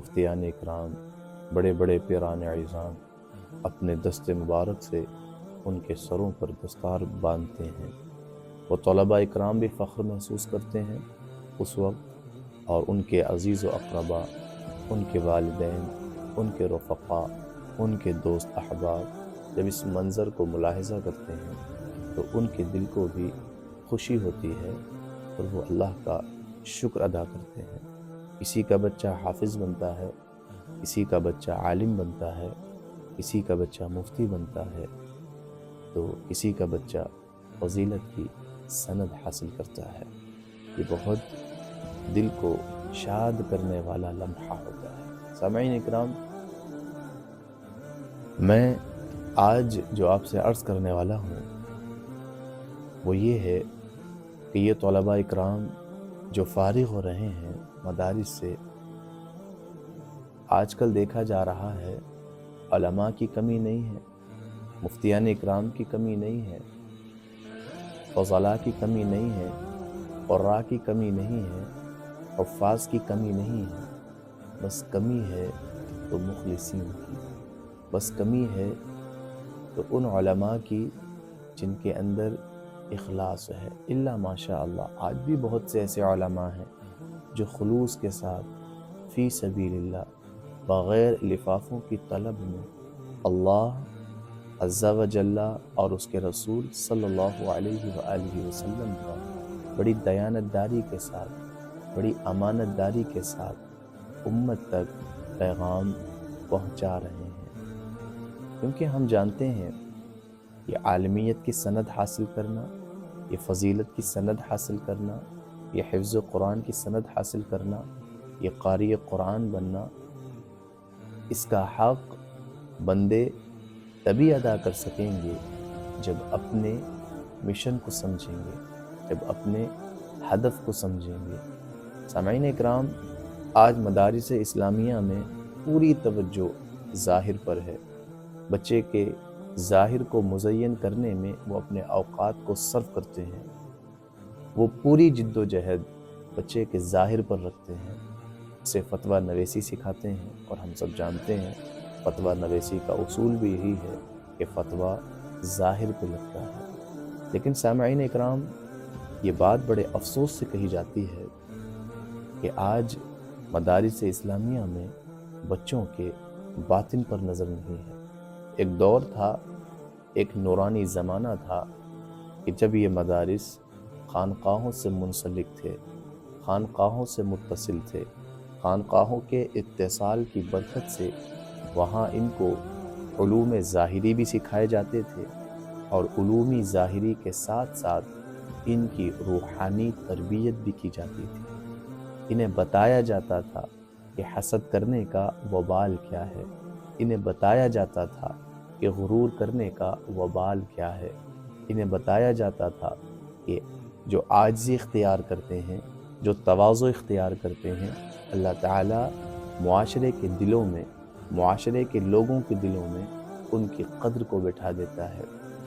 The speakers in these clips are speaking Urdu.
مفتیان اکرام، بڑے بڑے پیران اعظام اپنے دست مبارک سے ان کے سروں پر دستار باندھتے ہیں۔ وہ طلباء اکرام بھی فخر محسوس کرتے ہیں اس وقت، اور ان کے عزیز و اقربا، ان کے والدین، ان کے رفقا، ان کے دوست احباب جب اس منظر کو ملاحظہ کرتے ہیں تو ان کے دل کو بھی خوشی ہوتی ہے اور وہ اللہ کا شکر ادا کرتے ہیں۔ کسی کا بچہ حافظ بنتا ہے، کسی کا بچہ عالم بنتا ہے، کسی کا بچہ مفتی بنتا ہے، تو کسی کا بچہ فضیلت کی سند حاصل کرتا ہے۔ یہ بہت دل کو شاد کرنے والا لمحہ ہوتا ہے۔ سامعین اکرام، میں آج جو آپ سے عرض کرنے والا ہوں وہ یہ ہے کہ یہ طلباء اکرام جو فارغ ہو رہے ہیں مدارس سے، آج کل دیکھا جا رہا ہے علماء کی کمی نہیں ہے، مفتیان اکرام کی کمی نہیں ہے، فضلاء کی کمی نہیں ہے، قراء کی کمی نہیں ہے، حفاظ کی کمی نہیں ہے، بس کمی ہے تو مخلصین کی، بس کمی ہے تو ان علماء کی جن کے اندر اخلاص ہے۔ الا ماشاء اللہ آج بھی بہت سے ایسے علماء ہیں جو خلوص کے ساتھ فی سبیل اللہ بغیر لفافوں کی طلب میں اللہ عز و جل اور اس کے رسول صلی اللہ علیہ وآلہ وسلم کا بڑی دیانتداری کے ساتھ، بڑی امانت داری کے ساتھ امت تک پیغام پہنچا رہے ہیں، کیونکہ ہم جانتے ہیں یہ عالمیت کی سند حاصل کرنا، یہ فضیلت کی سند حاصل کرنا، یہ حفظ قرآن کی سند حاصل کرنا، یہ قاری قرآن بننا، اس کا حق بندے تبھی ادا کر سکیں گے جب اپنے مشن کو سمجھیں گے، جب اپنے ہدف کو سمجھیں گے۔ سامعین اکرام، آج مدارس اسلامیہ میں پوری توجہ ظاہر پر ہے، بچے کے ظاہر کو مزین کرنے میں وہ اپنے اوقات کو صرف کرتے ہیں، وہ پوری جد و جہد بچے کے ظاہر پر رکھتے ہیں، اسے فتویٰ نویسی سکھاتے ہیں، اور ہم سب جانتے ہیں فتویٰ نویسی کا اصول بھی یہی ہے کہ فتویٰ ظاہر پہ لگتا ہے۔ لیکن سامعین اکرام، یہ بات بڑے افسوس سے کہی جاتی ہے کہ آج مدارس اسلامیہ میں بچوں کے باطن پر نظر نہیں ہے۔ ایک دور تھا، ایک نورانی زمانہ تھا کہ جب یہ مدارس خانقاہوں سے منسلک تھے، خانقاہوں سے متصل تھے، خانقاہوں کے اتصال کی برکت سے وہاں ان کو علوم ظاہری بھی سکھائے جاتے تھے، اور علوم ظاہری کے ساتھ ساتھ ان کی روحانی تربیت بھی کی جاتی تھی۔ انہیں بتایا جاتا تھا کہ حسد کرنے کا وبال کیا ہے، انہیں بتایا جاتا تھا کہ غرور کرنے کا وبال کیا ہے، انہیں بتایا جاتا تھا کہ جو عاجزی اختیار کرتے ہیں، جو تواضع اختیار کرتے ہیں، اللہ تعالیٰ معاشرے کے دلوں میں، معاشرے کے لوگوں کے دلوں میں ان کی قدر کو بٹھا دیتا ہے۔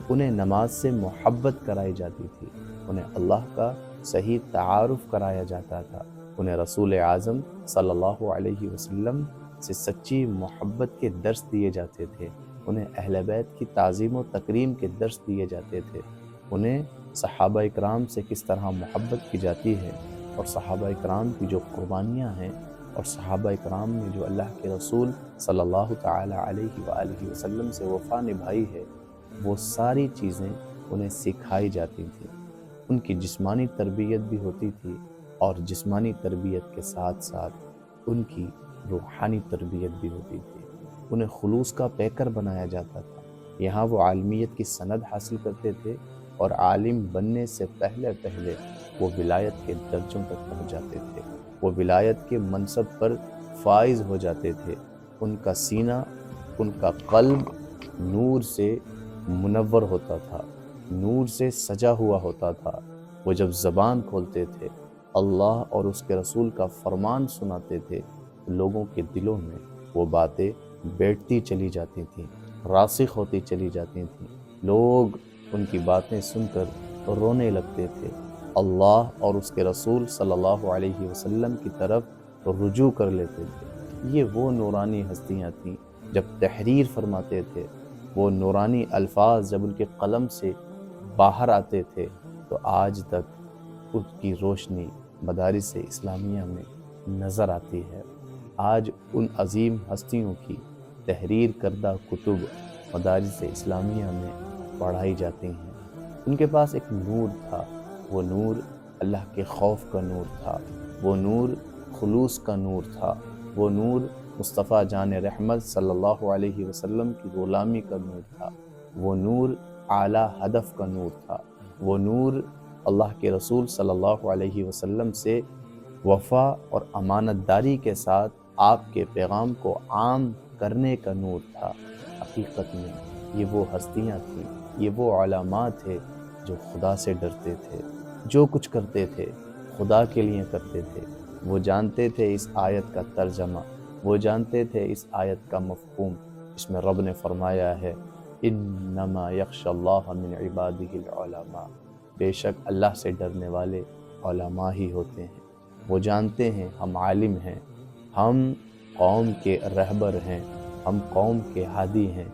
انہیں نماز سے محبت کرائی جاتی تھی، انہیں اللہ کا صحیح تعارف کرایا جاتا تھا، انہیں رسول اعظم صلی اللہ علیہ وسلم سے سچی محبت کے درس دیے جاتے تھے، انہیں اہل بیت کی تعظیم و تکریم کے درس دیے جاتے تھے، انہیں صحابہ اکرام سے کس طرح محبت کی جاتی ہے، اور صحابہ اکرام کی جو قربانیاں ہیں، اور صحابہ اکرام نے جو اللہ کے رسول صلی اللہ تعالی علیہ وآلہ وسلم سے وفا نبھائی ہے، وہ ساری چیزیں انہیں سکھائی جاتی تھیں۔ ان کی جسمانی تربیت بھی ہوتی تھی، اور جسمانی تربیت کے ساتھ ساتھ ان کی روحانی تربیت بھی ہوتی تھی۔ انہیں خلوص کا پیکر بنایا جاتا تھا۔ یہاں وہ عالمیت کی سند حاصل کرتے تھے، اور عالم بننے سے پہلے وہ ولایت کے درجوں تک پہنچ جاتے تھے، وہ ولایت کے منصب پر فائز ہو جاتے تھے۔ ان کا سینہ، ان کا قلب نور سے منور ہوتا تھا، نور سے سجا ہوا ہوتا تھا۔ وہ جب زبان کھولتے تھے، اللہ اور اس کے رسول کا فرمان سناتے تھے، لوگوں کے دلوں میں وہ باتیں بیٹھتی چلی جاتی تھیں، راسخ ہوتی چلی جاتی تھیں۔ لوگ ان کی باتیں سن کر رونے لگتے تھے، اللہ اور اس کے رسول صلی اللہ علیہ وسلم کی طرف رجوع کر لیتے تھے۔ یہ وہ نورانی ہستیاں تھیں جب تحریر فرماتے تھے، وہ نورانی الفاظ جب ان کے قلم سے باہر آتے تھے تو آج تک اس کی روشنی مدارس اسلامیہ میں نظر آتی ہے۔ آج ان عظیم ہستیوں کی تحریر کردہ کتب مدارس اسلامیہ میں پڑھائی جاتی ہیں۔ ان کے پاس ایک نور تھا، وہ نور اللہ کے خوف کا نور تھا، وہ نور خلوص کا نور تھا، وہ نور مصطفیٰ جان رحمت صلی اللہ علیہ وسلم کی غلامی کا نور تھا، وہ نور اعلیٰ ہدف کا نور تھا، وہ نور اللہ کے رسول صلی اللہ علیہ وسلم سے وفا اور امانت داری کے ساتھ آپ کے پیغام کو عام کرنے کا نور تھا۔ حقیقت میں یہ وہ ہستیاں تھیں، یہ وہ علامات تھے جو خدا سے ڈرتے تھے، جو کچھ کرتے تھے خدا کے لیے کرتے تھے۔ وہ جانتے تھے اس آیت کا ترجمہ، وہ جانتے تھے اس آیت کا مفہوم، اس میں رب نے فرمایا ہے انما یخشی اللہ من عبادہ العلماء، بے شک اللہ سے ڈرنے والے علماء ہی ہوتے ہیں۔ وہ جانتے ہیں ہم عالم ہیں، ہم قوم کے رہبر ہیں، ہم قوم کے ہادی ہیں،